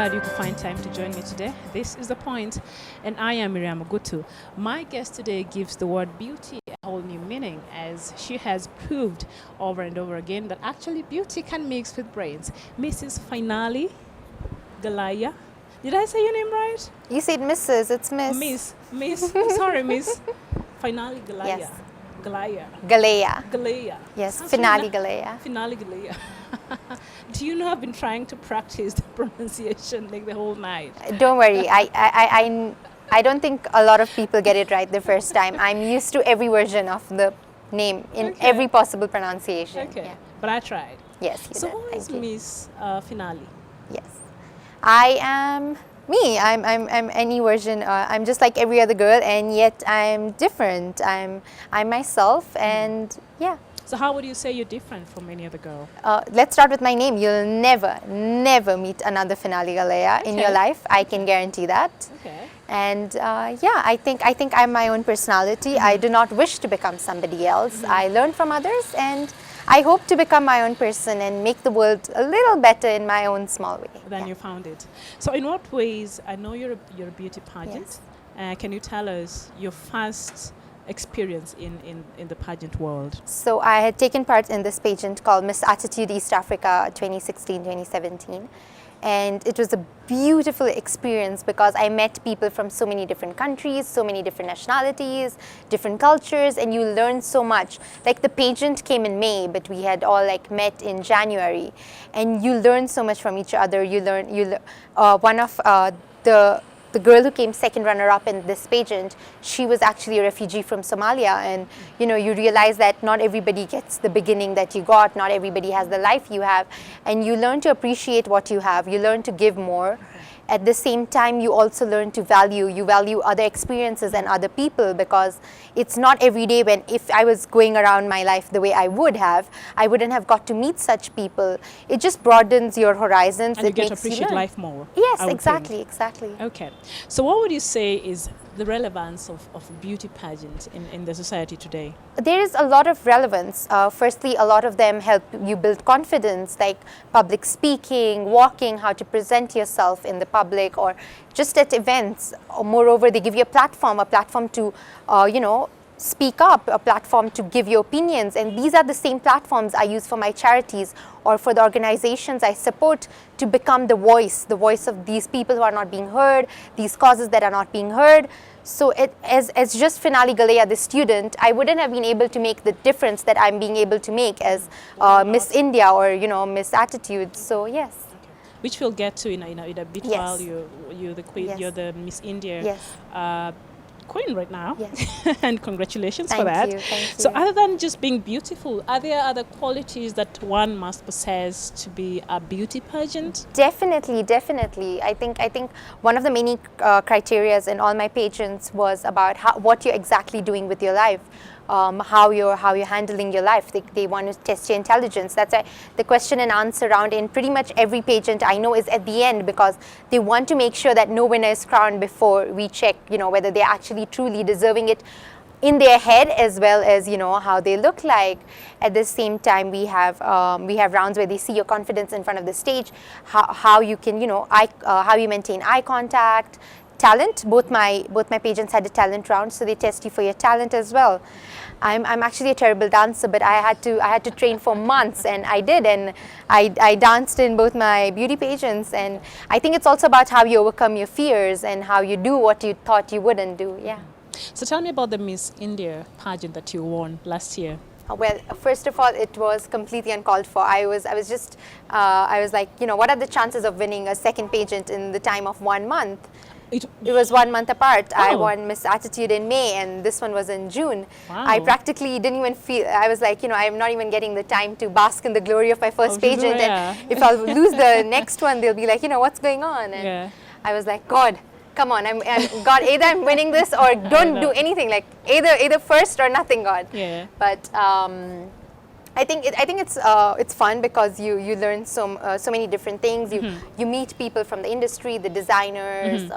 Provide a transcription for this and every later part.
glad you could find time to join me today. This is The Point, and I am Miriam Ogutu. My guest today gives the word beauty a whole new meaning, as she has proved over and over again that actually beauty can mix with brains. Mrs. Finali, Galaiya. Did I say your name right? You said Mrs., it's Miss. Miss. Sorry, Miss. Finali Galaiya. Yes. Galaiya. Galaiya. Galaiya. Yes, Sounds Finali really Galaiya. Finali Galaiya. Do you know I've been trying to practice the pronunciation like the whole night? Don't worry, I don't think a lot of people get it right the first time. I'm used to every version of the name in every possible pronunciation. Okay, Yeah. but I tried. Yes, you So did. who is Thank you. Miss Finali? Yes. I am me. I'm any version. I'm just like every other girl, and yet I'm different. I'm myself, and yeah. So how would you say you're different from any other girl? Let's start with my name. You'll never meet another Finali Galaiya in your life. I can guarantee that. Okay. And yeah, I think I'm my own personality. I do not wish to become somebody else. I learn from others, and I hope to become my own person and make the world a little better in my own small way. Then you found it. So in what ways, I know you're a beauty pageant. Yes. Can you tell us your first experience in the pageant world? So I had taken part in this pageant called Miss Attitude East Africa 2016-2017. And it was a beautiful experience because I met people from so many different countries, so many different nationalities, different cultures, and you learn so much. Like the pageant came in May, but we had all like met in January, and you learn so much from each other. One of the girl who came second runner-up in this pageant, she was actually a refugee from Somalia, and you realize that not everybody gets the beginning that you got, not everybody has the life you have, and you learn to appreciate what you have, you learn to give more. At the same time, you also learn to value other experiences and other people, because it's not every day when, if I was going around my life the way I would have, I wouldn't have got to meet such people. It just broadens your horizons. And it you get to makes you appreciate learn. life more. Yes, I would exactly, think. exactly. Okay. So what would you say is the relevance of beauty pageant in the society today? There is a lot of relevance. Firstly, a lot of them help you build confidence, like public speaking, walking, how to present yourself in the public or just at events. Moreover, they give you a platform to, speak up, a platform to give your opinions. And these are the same platforms I use for my charities or for the organizations I support to become the voice of these people who are not being heard, these causes that are not being heard. So as just Finali Galaiya, the student, I wouldn't have been able to make the difference that I'm being able to make as Miss India or, Miss Attitude. So yes. Which we'll get to in a bit. Yes. While you're the queen, Yes. you're the Miss India. Yes. Queen right now. Yes. And congratulations Thank for that. you, thank So you. other than just being beautiful, are there other qualities that one must possess to be a beauty pageant? Definitely. I think one of the many criterias in all my pageants was about what you're exactly doing with your life. How you're handling your life. They want to test your intelligence. That's why the question and answer round in pretty much every pageant I know is at the end, because they want to make sure that no winner is crowned before we check, whether they're actually truly deserving it in their head, as well as how they look like. At the same time, we have rounds where they see your confidence in front of the stage, how you can how you maintain eye contact. Talent, both my pageants had a talent round, so they test you for your talent as well. I'm actually a terrible dancer, but I had to train for months, and I did, and I danced in both my beauty pageants. And I think it's also about how you overcome your fears and how you do what you thought you wouldn't do. Yeah. So tell me about the Miss India pageant that you won last year. Well, first of all, it was completely uncalled for. I was like, what are the chances of winning a second pageant in the time of 1 month? It was 1 month apart. I won Miss Attitude in May, and this one was in June. Wow. I practically didn't even feel, I was like, I'm not even getting the time to bask in the glory of my first pageant. Yeah. And if I'll lose the next one, they'll be like, what's going on? And I was like, God, come on, God, either I'm winning this or don't do anything. Like either first or nothing, God. Yeah. But I think it's fun because you learn so many different things. You meet people from the industry, the designers.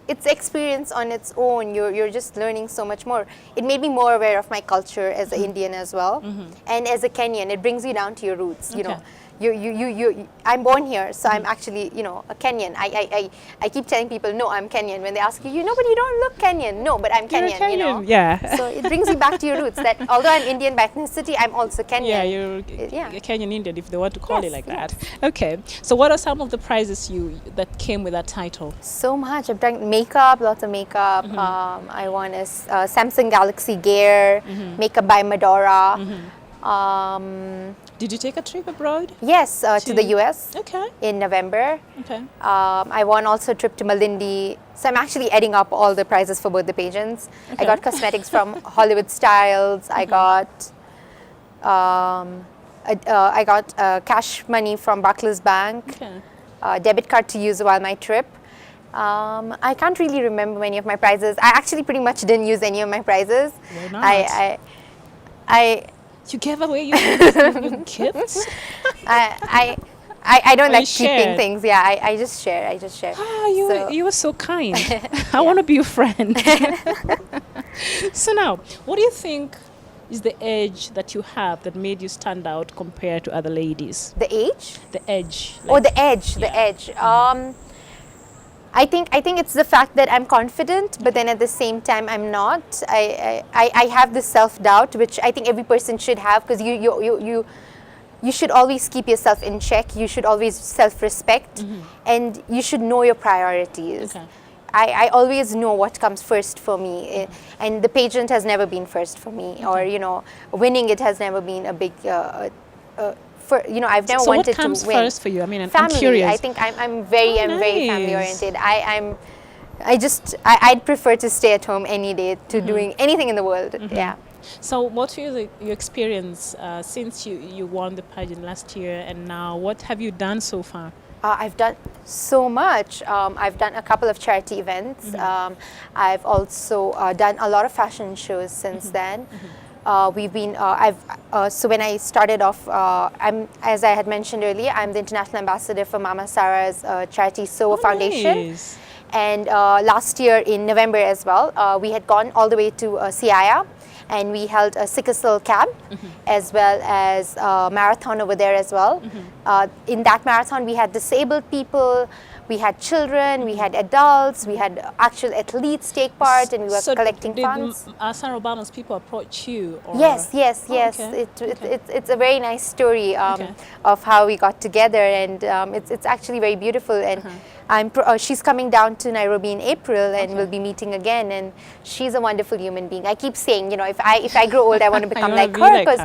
It's experience on its own. You're just learning so much more. It made me more aware of my culture as an Indian as well, and as a Kenyan. It brings you down to your roots. You know, I'm born here, so I'm actually, a Kenyan. I keep telling people, no, I'm Kenyan. When they ask you, no, but you don't look Kenyan. No, but I'm You're a Kenyan, Yeah. So it brings you back to your roots, that although I'm Indian by ethnicity, I'm also Kenyan. Yeah, you're a Kenyan Indian, if they want to call it like Yes. that. Okay. So what are some of the prizes that came with that title? So much. I've done makeup, lots of makeup. I won a Samsung Galaxy Gear, makeup by Medora. Did you take a trip abroad? Yes, to the US Okay. in November. Okay. I won also a trip to Malindi. So I'm actually adding up all the prizes for both the pageants. Okay. I got cosmetics from Hollywood Styles. I got cash money from Barclays Bank. Okay. Debit card to use while my trip. I can't really remember many of my prizes. I actually pretty much didn't use any of my prizes. Why not? You gave away your gifts? I don't Oh, like you keeping shared. things. Yeah, I just share. Ah, you were so kind. I want to be your friend. So now, what do you think is the edge that you have that made you stand out compared to other ladies? The age? The edge. Oh, the edge. The Yeah. edge. I think it's the fact that I'm confident, but then at the same time I'm not. I have this self-doubt, which I think every person should have, because you should always keep yourself in check. You should always self-respect, and you should know your priorities. Okay. I always know what comes first for me, and the pageant has never been first for me, or winning it has never been a big. I've never So what wanted comes to win. first for you? I mean, I'm Family. curious. I think I'm very family nice. oriented. I'd prefer to stay at home any day to doing anything in the world. Yeah. So what was your experience since you won the pageant last year, and now what have you done so far? I've done so much. I've done a couple of charity events. I've also done a lot of fashion shows since then. We've been. So when I started off, as I had mentioned earlier, I'm the international ambassador for Mama Sarah's charity SOA Foundation. Nice. And last year in November as well, we had gone all the way to Siaya, and we held a sickle cell camp, as well as a marathon over there as well. In that marathon, we had disabled people, we had children, we had adults, we had actual athletes take part, and we were collecting funds. Did Sarah Obama's people approach you? Or? Yes. Okay. It's a very nice story of how we got together, and it's actually very beautiful. And she's coming down to Nairobi in April, and we'll be meeting again. And she's a wonderful human being. I keep saying, if I grow old, I want to become like her, because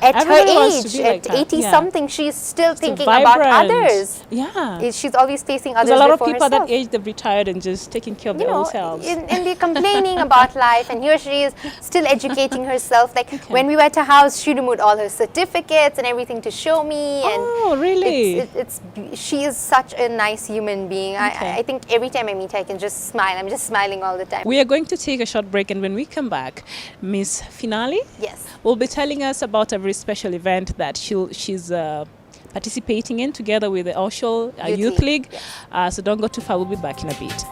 at Everybody her wants to age, be like at her. 80 Yeah. something, she's still thinking vibrant. about others. Yeah. She's always placing others There's a lot of before people at herself. that age, they've retired and just taking care of their own selves. And they're complaining about life, and here she is still educating herself. Like when we were at her house, she removed all her certificates and everything to show me. And Oh, really? she is such a nice human being. Okay. I think every time I meet her, I can just smile. I'm just smiling all the time. We are going to take a short break, and when we come back, Miss Finali Yes. will be telling us about a very special event that she's participating in together with the Oshwal Youth League. Yes. So don't go too far. We'll be back in a bit.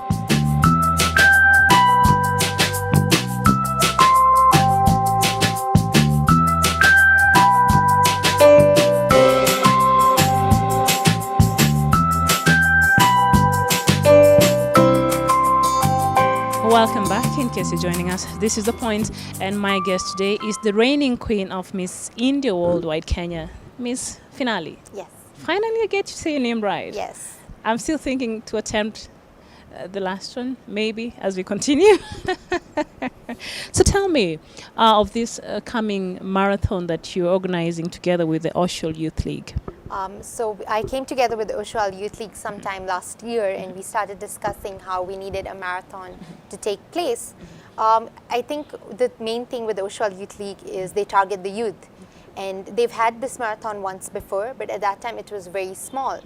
Welcome back. In case you're joining us, this is The Point, and my guest today is the reigning queen of Miss India Worldwide Kenya, Miss Finali. Yes. Finally, I get to say your name right. Yes. I'm still thinking to attempt the last one, maybe, as we continue. So tell me of this coming marathon that you're organizing together with the Oshwal Youth League. So I came together with the Oshwal Youth League sometime last year, and we started discussing how we needed a marathon to take place. I think the main thing with the Oshwal Youth League is they target the youth. And they've had this marathon once before, but at that time it was very small.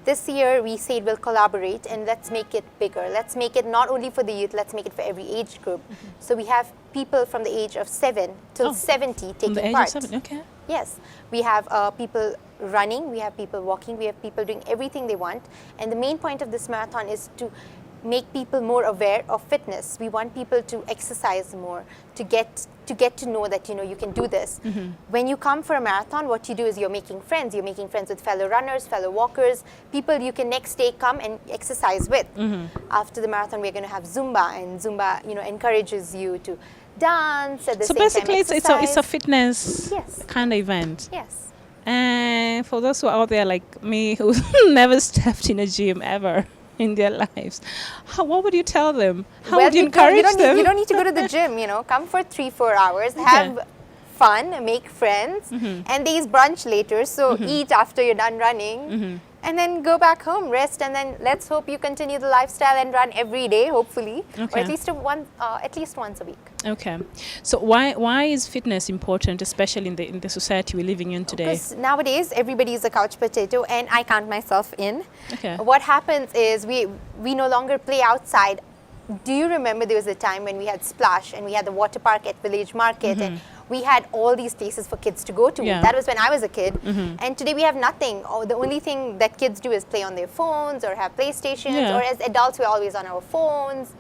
This year we said we'll collaborate and let's make it bigger. Let's make it not only for the youth, let's make it for every age group. So we have people from the age of 7 till 70 taking From the age part. of 7, okay. Yes, we have people running, we have people walking, we have people doing everything they want. And the main point of this marathon is to make people more aware of fitness. We want people to exercise more, to get to know that you can do this. When you come for a marathon, what you do is you're making friends. You're making friends with fellow runners, fellow walkers, people you can next day come and exercise with. After the marathon, we're going to have Zumba, and Zumba encourages you to dance at the same time. So basically, it's a fitness kind of event. Yes. And for those who are out there like me who never stepped in a gym ever in their lives, what would you tell them? How would you encourage them? You don't need to go to the gym, come for 3-4 hours, have fun, make friends, and there's brunch later, so eat after you're done running, and then go back home, rest, and then let's hope you continue the lifestyle and run every day, hopefully, or at least once a week. Okay, so why is fitness important, especially in the society we're living in today? Because nowadays everybody is a couch potato, and I count myself in. Okay. What happens is we no longer play outside. Do you remember there was a time when we had Splash and we had the water park at Village Market, and we had all these places for kids to go to? Yeah. That was when I was a kid. And today we have nothing. The only thing that kids do is play on their phones or have PlayStations, or as adults we're always on our phones.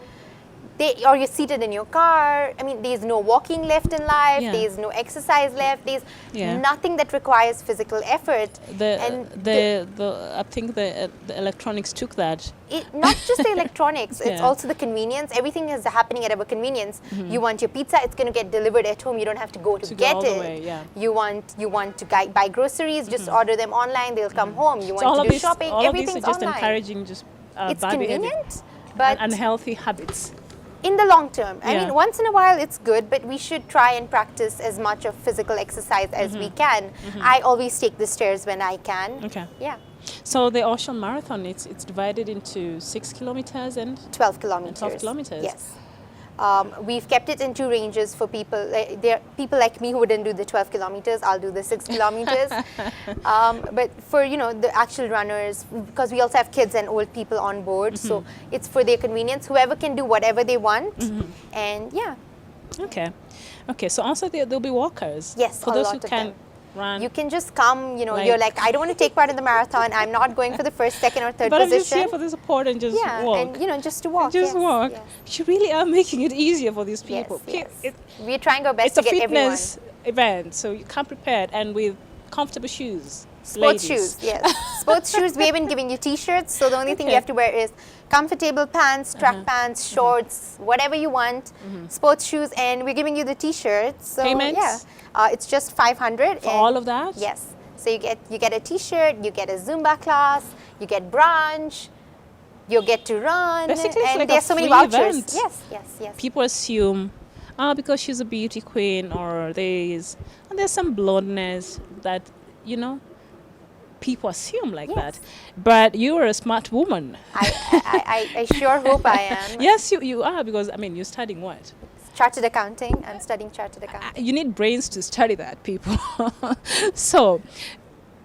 Or you're seated in your car. I mean, there's no walking left in life. Yeah. There's no exercise left. There's nothing that requires physical effort. I think the electronics took that. Not just the electronics, it's also the convenience. Everything is happening at our convenience. You want your pizza, it's going to get delivered at home. You don't have to go to get all it. the way, You want to buy groceries, just order them online, they'll come home. You want to do shopping, everything's just online. Encouraging It's bad convenient, behavior but and unhealthy habits. in the long term, I mean, once in a while it's good, but we should try and practice as much of physical exercise as we can. I always take the stairs when I can. Okay. Yeah. So the Oshwal Marathon, it's divided into 6 kilometers and 12 kilometers. 12 kilometers. Yes. We've kept it in 2 ranges for people. There are people like me who wouldn't do the 12 kilometers. I'll do the 6 kilometers. But for the actual runners, because we also have kids and old people on board, so it's for their convenience. Whoever can do whatever they want, and Okay. So also there'll be walkers. Yes, for a those lot who of can them. run. You can just come. You're like, I don't want to take part in the marathon. I'm not going for the first, second, or third but position. I'm just here for the support and just walk. And just to walk. Just walk. Yes. You really are making it easier for these people. Yes. We're trying our best It's to a get everyone. fitness event, so you come prepared and with comfortable shoes. Sports ladies. shoes, yes. Sports shoes, we have been giving you t-shirts, so the only thing you have to wear is comfortable pants, track pants, shorts, whatever you want, sports shoes, and we're giving you the t-shirts. So Payments? it's just 500 For all of that? Yes. So you get a t-shirt, you get a Zumba class, you get brunch, you get to run, Basically, it's and like there's a so many free vouchers. event. Yes. People assume, because she's a beauty queen, or there's some blondness that, people assume like that. But you're a smart woman. I sure hope I am. Yes, you are, because, you're studying what? Chartered accounting. I'm studying chartered accounting. You need brains to study that, people. So,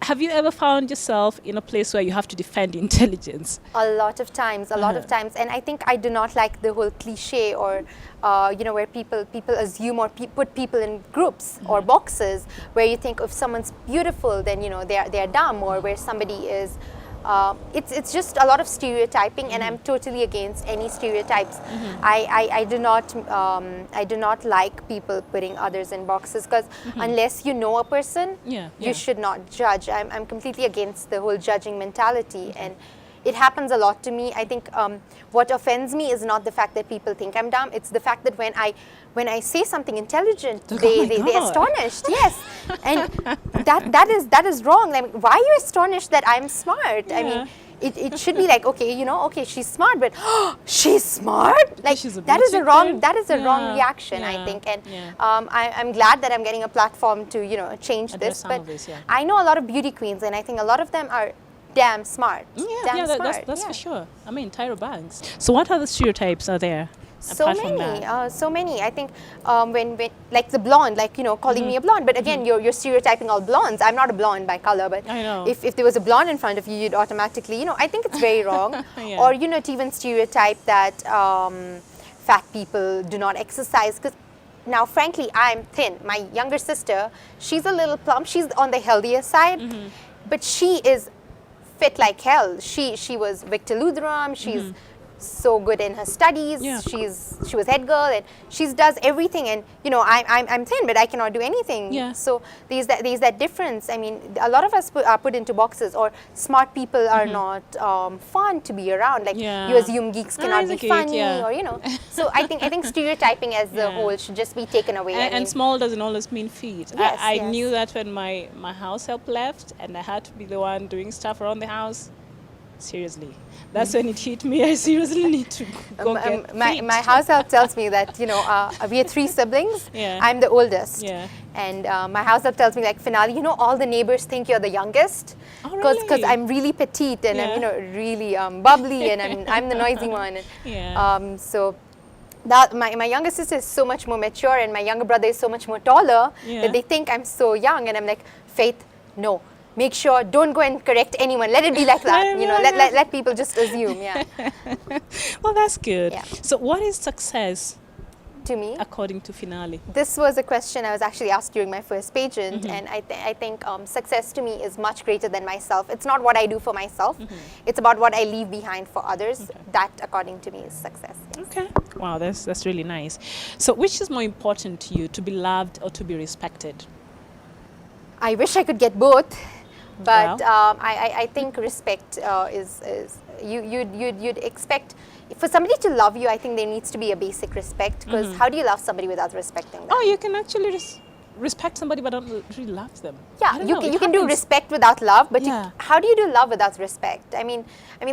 have you ever found yourself in a place where you have to defend intelligence? A lot of times, and I think I do not like the whole cliche or where people assume or put people in groups or boxes where you think if someone's beautiful, then they're dumb, or where somebody is. It's just a lot of stereotyping, and I'm totally against any stereotypes. I do not like people putting others in boxes, because unless you know a person, you should not judge. I'm completely against the whole judging mentality, and it happens a lot to me. I think what offends me is not the fact that people think I'm dumb. It's the fact that when I say something intelligent, they're astonished. Yes, and that is wrong. Like, why are you astonished that I'm smart? I mean, it should be like, okay, she's smart, but she's smart. Like, that is a wrong reaction. I think, and I'm glad that I'm getting a platform to change this. But I know a lot of beauty queens, and I think a lot of them are damn smart. That's for sure. Tyra Banks. So what other stereotypes are there? So many. I think when like the blonde, calling me a blonde. But again, you're stereotyping all blondes. I'm not a blonde by color, but I know. If there was a blonde in front of you, you'd automatically, I think it's very wrong. Or to even stereotype that fat people do not exercise. Because now, frankly, I'm thin. My younger sister, she's a little plump. She's on the healthier side, but she is fit like hell. She was Victor Lutheran. She's so good in her studies. Yeah. She was head girl, and she does everything. And you know, I'm thin, but I cannot do anything. Yeah. So there's that difference. I mean, a lot of us are put into boxes, or smart people are not fun to be around. Like Yeah. you assume geeks cannot be exactly, funny, yeah. or you know. So I think stereotyping as a Yeah. whole should just be taken away. I And mean, small doesn't always mean feet. Yes, I yes. knew that when my house help left and I had to be the one doing stuff around the house. Seriously, that's when it hit me. I seriously need to go get feet. my house help tells me that, you know, we are 3 siblings. Yeah. I'm the oldest. Yeah. And my house help tells me, like, Finali, you know, all the neighbors think you're the youngest. Oh, Because really? I'm really petite, and I'm, Yeah. you know, really bubbly, and I'm the noisy one. And, Yeah. so that my younger sister is so much more mature, and my younger brother is so much more taller, Yeah. that they think I'm so young. And I'm like, Faith, no. Make sure, don't go and correct anyone. Let it be like that. You know, let people just assume. Yeah. Well, that's good. Yeah. So, what is success To me, according to Finali? this was a question I was actually asked during my first pageant, and I think success to me is much greater than myself. It's not what I do for myself; it's about what I leave behind for others. That, according to me, is success. Yes. Okay. Wow, that's really nice. So, which is more important to you, to be loved or to be respected? I wish I could get both, but Well. I think respect is you'd expect. For somebody to love you, I think there needs to be a basic respect, because how do you love somebody without respecting them? Oh, you can actually respect somebody but don't really love them. I Yeah, don't you know, can it you can do happens. respect without love, but Yeah. how do you do love without respect? I mean,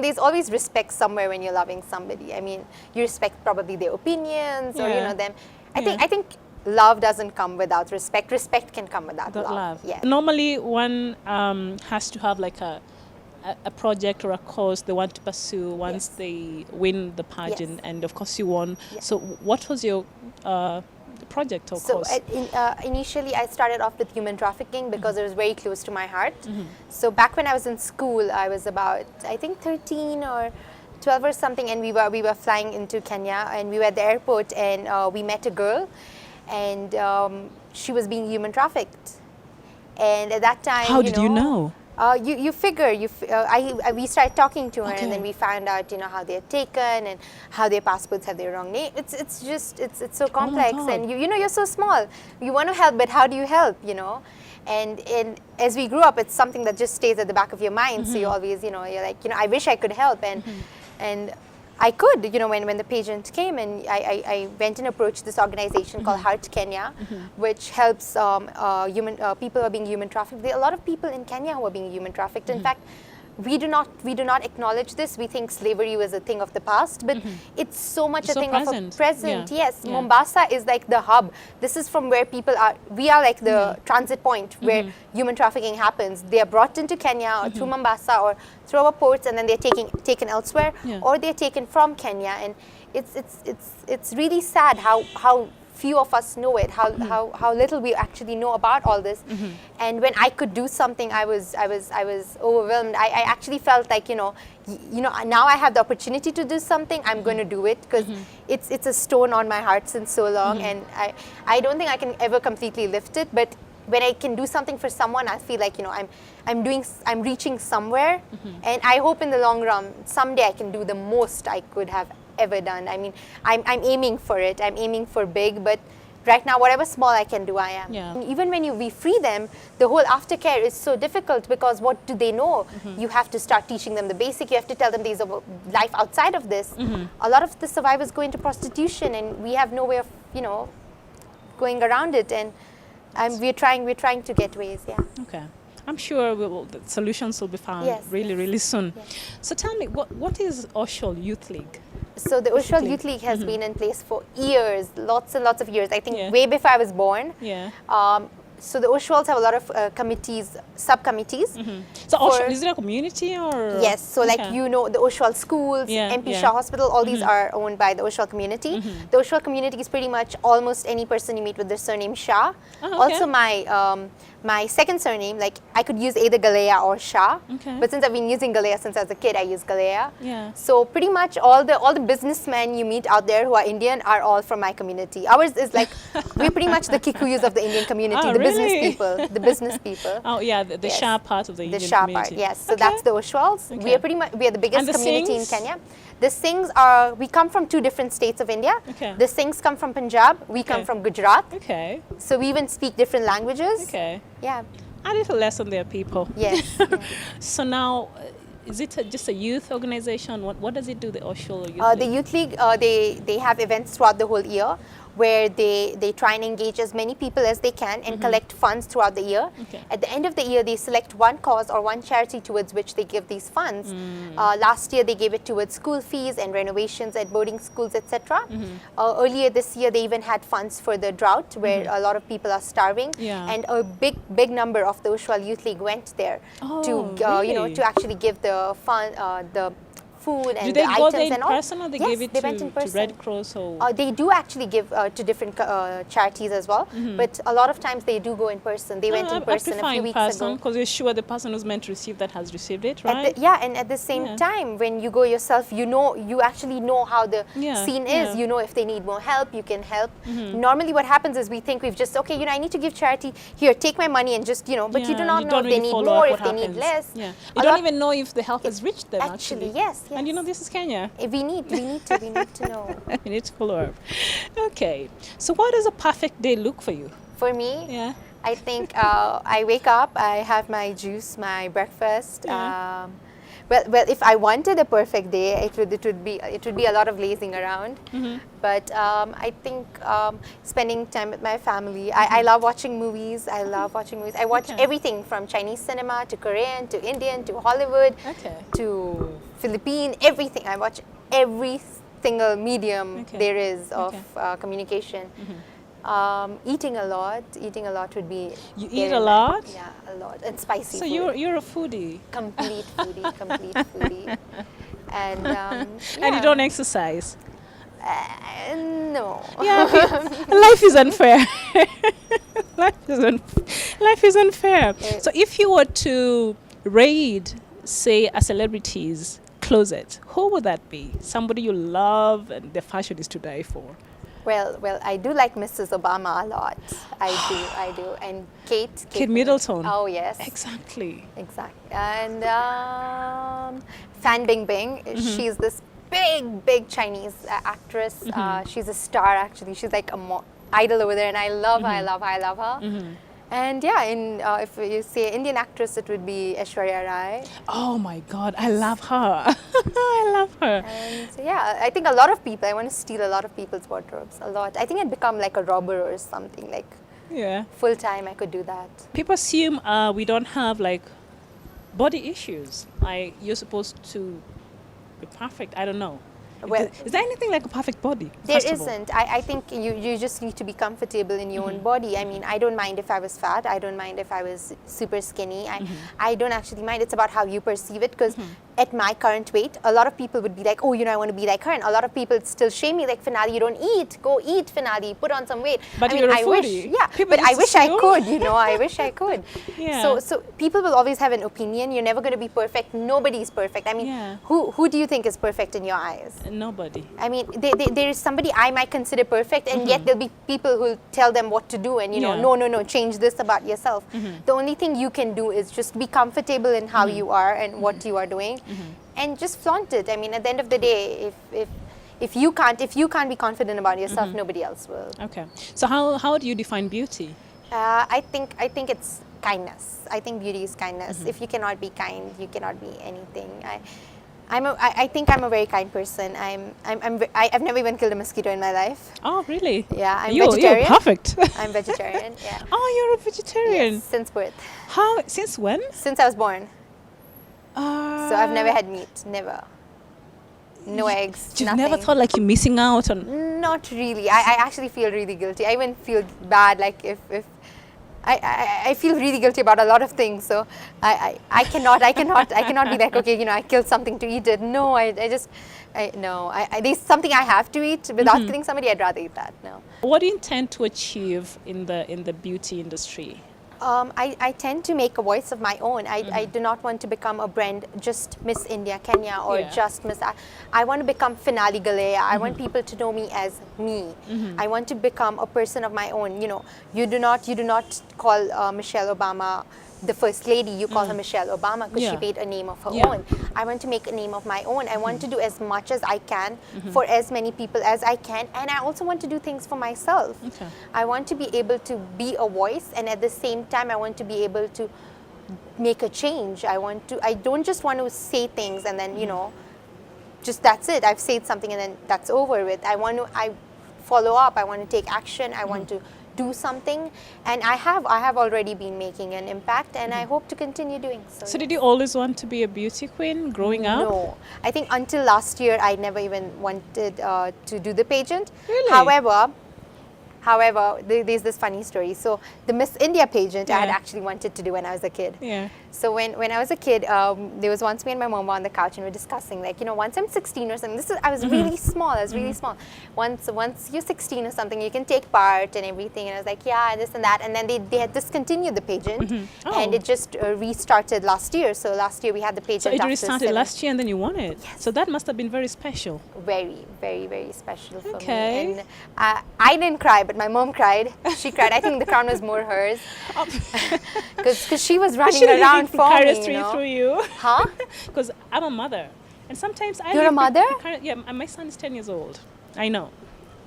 there's always respect somewhere when you're loving somebody. I mean, you respect probably their opinions, or you Yeah. know them. Yeah. I think love doesn't come without respect. Respect can come without That love. love. Yeah. Normally, one has to have like a project or a cause they want to pursue once Yes. they win the pageant, Yes. and of course you won. Yeah. So, what was your project or So cause? initially, I started off with human trafficking because it was very close to my heart. So back when I was in school, I was about, I think, 13 or 12 or something, and we were flying into Kenya, and we were at the airport, and we met a girl, and she was being human trafficked. And at that time, How did you know? You figure, we started talking to her, Okay. and then we found out, you know, how they're taken and how their passports have their wrong name. It's so complex, God. and you know, you're so small. You want to help, but how do you help, you know? And as we grew up, it's something that just stays at the back of your mind. So you always, you know, you're like, you know, I wish I could help, and I could, you know, when the pageant came, and I went and approached this organization called Heart Kenya, which helps people who are being human trafficked. There are a lot of people in Kenya who are being human trafficked. In fact, we do not acknowledge this. We think slavery was a thing of the past, but it's so much It's a so thing present. of a present. Yeah. Yes, Yeah. Mombasa is like the hub. This is from where people are. We are like the transit point where human trafficking happens. They are brought into Kenya or through Mombasa or through our ports, and then they're taken elsewhere, Yeah. or they're taken from Kenya. And it's really sad how few of us know it, how little we actually know about all this. And when I could do something, I was overwhelmed. I actually felt like, you know, now I have the opportunity to do something, I'm going to do it, because it's a stone on my heart since so long, and I don't think I can ever completely lift it, but when I can do something for someone, I feel like, you know, I'm reaching somewhere, and I hope in the long run someday I can do the most I could have ever done. I mean, I'm aiming for it. I'm aiming for big, but right now, whatever small I can do, I am. Yeah. And even when we free them, the whole aftercare is so difficult, because what do they know? You have to start teaching them the basic. You have to tell them there's a life outside of this. A lot of the survivors go into prostitution, and we have no way of, you know, going around it. And we're trying to get ways. Yeah. Okay. I'm sure the solutions will be found Yes, really soon. Yes. So tell me, what is Oshwal Youth League? So the Oshwal Youth League has been in place for years, lots and lots of years. I think Yeah. way before I was born. Yeah. So the Oshwals have a lot of committees, subcommittees. So for- Oshwal, is it a community or? Yes, so like, Okay. you know, the Oshwal schools, Yeah, MP yeah. Shah Hospital, all these are owned by the Oshwal community. The Oshwal community is pretty much almost any person you meet with the surname Shah. Oh, okay. Also my second surname, like I could use either Galaiya or Shah. Okay. But since I've been using Galaiya since I was a kid, I use Galaiya. Yeah. So pretty much all the businessmen you meet out there who are Indian are all from my community. Ours is like, we're pretty much the Kikuyus of the Indian community. Oh, The really? business Really? people. The business people. Oh yeah, the Yes. Shah part of the The Indian Shah community. part, yes. So Okay. that's the Oshwals. We Okay. are we are the biggest And the community in Singhs? Kenya. The Singhs are, we come from 2 different states of India. Okay. The Singhs come from Punjab, we come Okay. from Gujarat. Okay. So we even speak different languages. Okay. Yeah, A little lesson there, people. yes. Yeah. So now, is it just a youth organization? What does it do, the Oshwal Youth The League? Youth League, they have events throughout the whole year where they try and engage as many people as they can and collect funds throughout the year. Okay. At the end of the year, they select one cause or one charity towards which they give these funds. Last year, they gave it towards school fees and renovations at boarding schools, etc. Earlier this year, they even had funds for the drought where a lot of people are starving. Yeah. And a big number of the Oshwal Youth League went there to, really? to actually give the fund, the food and Do the they go items there in and all. person or they Yes, give it they went in to person. Red Cross or? They do actually give to different charities as well, but a lot of times they do go in person. They went in person a few weeks ago. Because you're sure the person who's meant to receive that has received it, right? And at the same Yeah. time, when you go yourself, you actually know how the Yeah, scene yeah. is. You know if they need more help, you can help. Normally, what happens is we think we've just I need to give charity here, take my money and just but you do Yeah, not know don't if they really need follow more, up if what they need happens. less. Yeah. A You don't lot- even know if the help has reached them Actually, actually. yes, And yes. this is Kenya. We need to know. We need to follow up. Okay. So what does a perfect day look for you? For me, Yeah. I think I wake up, I have my juice, my breakfast. Yeah. Well, if I wanted a perfect day, it would be a lot of lazing around. But I think spending time with my family. I love watching movies. I watch Okay. everything from Chinese cinema to Korean to Indian to Hollywood Okay. to Philippine. Everything. I watch every single medium Okay. there is of Okay. communication. Eating a lot would be. You very eat a nice. lot? Yeah, a lot, and spicy. So food. you're a foodie. complete foodie, and And you don't exercise. no. Yeah, life is unfair. Life is unfair. So if you were to raid, say, a celebrity's closet, who would that be? Somebody you love and their fashion is to die for. Well, I do like Mrs. Obama a lot. I do, and Kate Middleton. Oh yes, Exactly. and Fan Bingbing. She's this big Chinese actress. She's a star actually. She's like a idol over there, and I love her. I love her. And yeah, if you say Indian actress, it would be Aishwarya Rai. Oh my God, I love her. I love her. And yeah, I think a lot of people, I want to steal a lot of people's wardrobes, a lot. I think I'd become like a robber or something, like Yeah. full time I could do that. People assume we don't have like body issues. Like you're supposed to be perfect. I don't know. Well, Is there anything like a perfect body? there first of all? isn't. I think you just need to be comfortable in your own body. I mean, I don't mind if I was fat. I don't mind if I was super skinny. I don't actually mind. It's about how you perceive it, because at my current weight, a lot of people would be like, oh, I want to be like her. And a lot of people still shame me, like, Finali, you don't eat. Go eat, Finali. Put on some weight. But I mean, you're a I wish, foodie. yeah, People but I used to wish I say, could, I wish I could. Yeah. So people will always have an opinion. You're never going to be perfect. Nobody's perfect. I mean, Yeah. who do you think is perfect in your eyes? Nobody. I mean, there is somebody I might consider perfect, and yet there'll be people who'll tell them what to do, and Yeah. no, change this about yourself. The only thing you can do is just be comfortable in how you are and what you are doing, and just flaunt it. I mean, at the end of the day, if you can't be confident about yourself, nobody else will. Okay. So how do you define beauty? I think it's kindness. I think beauty is kindness. If you cannot be kind, you cannot be anything. I think I'm a very kind person. I've never even killed a mosquito in my life. Oh, really? Yeah, I'm You're vegetarian. perfect. I'm vegetarian. Yeah. Oh, you're a vegetarian. Yes, since birth, How? Since when? since I was born. So I've never had meat. Never. No eggs. You've nothing. never thought like you're missing out on. Not really. I actually feel really guilty. I even feel bad. Like if I feel really guilty about a lot of things. So I cannot be like, okay, I killed something to eat it. No, there's something I have to eat without killing somebody. I'd rather eat that. No. What do you intend to achieve in the beauty industry? I tend to make a voice of my own. I do not want to become a brand just Miss India, Kenya, or just Miss. I want to become Finali Galaiya. I want people to know me as me. I want to become a person of my own. You know, you do not call Michelle Obama the first lady. You call her Michelle Obama because she made a name of her own. I want to make a name of my own. I want to do as much as I can for as many people as I can, and I also want to do things for myself. I want to be able to be a voice, and at the same time I want to be able to make a change. I don't just want to say things and then, you know, just that's it. I've said something and then that's over with. I follow up. I want to take action. I want to do something, and I have already been making an impact, and I hope to continue doing so. So did you always want to be a beauty queen growing up? No, I think until last year I never even wanted to do the pageant. Really? However, there's this funny story. So the Miss India pageant I had actually wanted to do when I was a kid. Yeah. So when I was a kid, there was once me and my mom were on the couch and we were discussing, like, you know, once I'm 16 or something, I was really small, I was really small. Once you're 16 or something, you can take part and everything. And I was like, yeah, this and that. And then they had discontinued the pageant and it just restarted last year. So last year we had the pageant. So it restarted last year and then you won it. Yes. So that must have been very special. Very, very, very special for me. Okay. And I didn't cry, but my mom cried. She cried. I think the crown was more hers. Because she was running around for me, you know. Through you. Huh? Because I'm a mother. And sometimes I You're a mother? Yeah, and my son is 10 years old. I know.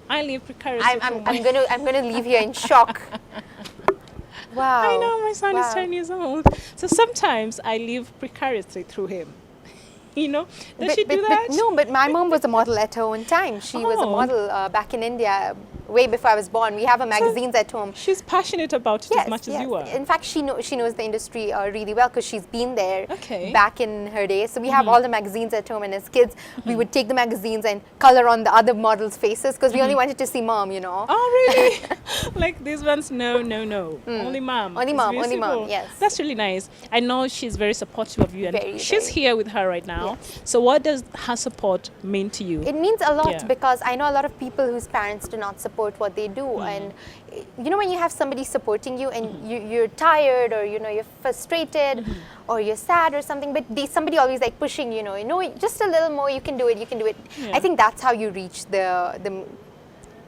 I live precariously. I'm gonna leave here in shock. Wow. I know, my son is 10 years old. So sometimes I live precariously through him. You know? Does she do that? No, but my mom was a model at her own time. She was a model back in India way before I was born. We have her magazines at home. She's passionate about it as much as you are. In fact, she knows the industry really well because she's been there Okay. back in her day. So we have all the magazines at home, and as kids, we would take the magazines and color on the other models' faces because we only wanted to see mom, you know. Oh, really? Like these ones? No. Only mom. Only It's mom, very only mom, simple. yes. That's really nice. I know she's very supportive of you, and Very, she's very. here with her right now. Yes. So what does her support mean to you? It means a lot Yeah. because I know a lot of people whose parents do not support what they do. And you know, when you have somebody supporting you and you're tired or, you know, you're frustrated or you're sad or something, but somebody always like pushing, you know, just a little more, you can do it. Yeah. I think that's how you reach the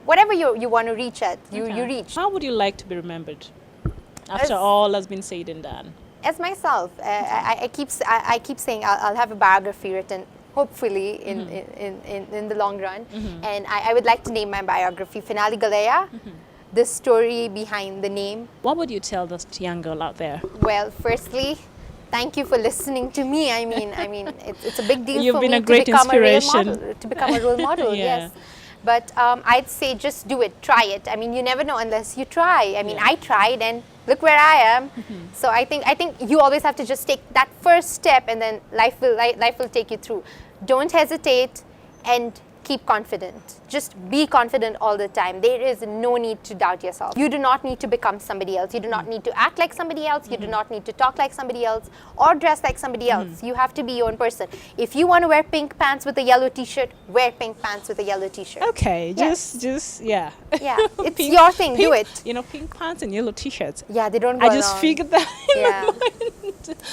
whatever you want to reach at, you reach. How would you like to be remembered after all has been said and done? As myself, I keep saying I'll have a biography written, hopefully in the long run, and I would like to name my biography Finali Galaiya, the story behind the name. What would you tell this young girl out there? Well, firstly, thank you for listening to me. I mean, it's a big deal You've for been me a great to become a real inspiration. model, to become a role model. Yeah. Yes. But I'd say just do it, try it. I mean, you never know unless you try. I mean, I tried and look where I am. So I think you always have to just take that first step, and then life will take you through. Don't hesitate and keep confident. Just be confident all the time. There is no need to doubt yourself. You do not need to become somebody else. You do not need to act like somebody else. You do not need to talk like somebody else or dress like somebody else. You have to be your own person. If you want to wear pink pants with a yellow t-shirt, wear pink pants with a yellow t-shirt. Okay, Yes. just yeah. Yeah, it's your thing. Do it. You know, pink pants and yellow t-shirts. Yeah, they don't go I just along. figured that in Yeah. my mind.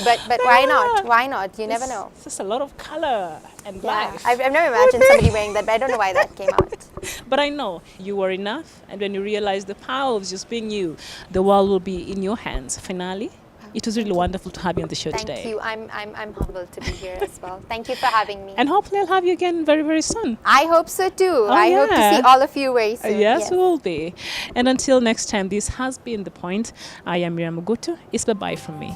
But why not? Why not? You never know. It's just a lot of color and Yeah, life. I've never imagined somebody wearing that, but I don't know why that came out. But I know you were enough, and when you realize the power of just being you, the world will be in your hands. Finally, it was really wonderful to have you on the show Thank today. you. I'm humbled to be here as well. Thank you for having me. And hopefully I'll have you again very, very soon. I hope so too. I hope to yeah. see all of you very soon. Yes, we will be. And until next time, this has been The Point. I am Miriam Mugutu. It's bye-bye from me.